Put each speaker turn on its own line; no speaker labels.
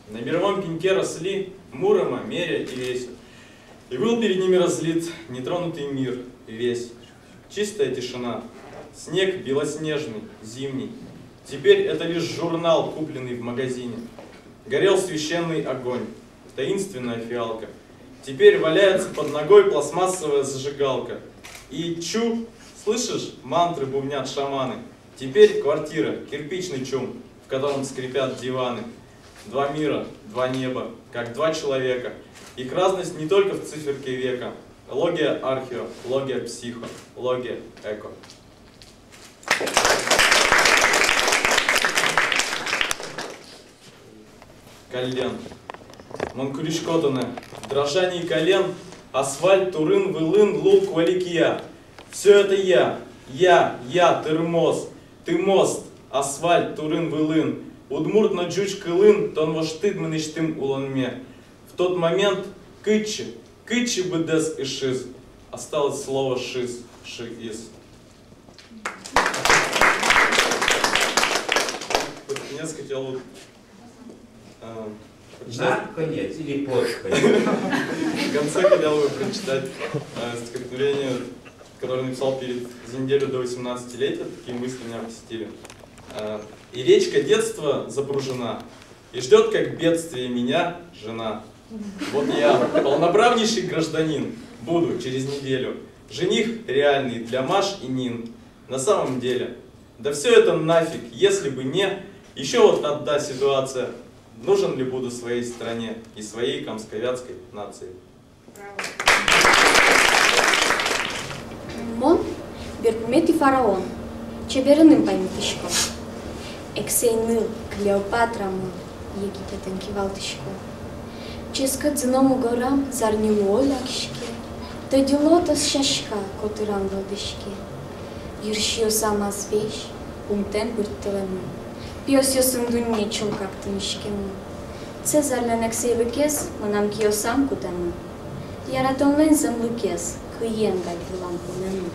На мировом пеньке росли Мурома, Меря и Веся. И был перед ними разлит нетронутый мир весь. Чистая тишина, снег белоснежный, зимний. Теперь это лишь журнал, купленный в магазине. Горел священный огонь, таинственная фиалка. Теперь валяется под ногой пластмассовая зажигалка. И чу, слышишь, мантры бубнят шаманы. Теперь квартира, кирпичный чум, в котором скрипят диваны. Два мира, два неба, как два человека. Их разность не только в циферке века. Логия архео, логия психо, логия эко. Колен. Монкуришкотане. В дрожании колен асфальт, турын, вылын, лул, кваликия. Все это я, термоз, ты мост, асфальт, турын, вылын. Удмурт на джуч кылын, тон воштыд мыныштым уланме. В тот момент кычи бы дес и шиз. Осталось слово шиз, шиз. Конец хотел
на конец или под конец?
В конце хотел бы прочитать стихотворение, которое написал за неделю до 18-летия. Такие мысли меня посетили. И речка детства запружена, и ждет, как бедствие, меня жена. Вот я, полноправнейший гражданин, буду через неделю жених реальный для Маш и Нин. На самом деле, да все это нафиг, если бы не... Еще вот одна ситуация. Нужен ли буду своей стране и своей камсковятской нации?
Мон, Беркумети фараон, чеберным памятишко. Ексейныл, Клеопатра мыл, Египетен кивалтишко. Ческа дзиному горам зарнилу олякшки, Тадилота с шашка, котыран владышки. Юршио сама свеж, умтен бырттылыны. Пиосио сындунне чулкак тынышкему. Цезарлен ексейлыкес, манам киосам кутану. Яратонлен землыкес, кыен гальтылам пунену.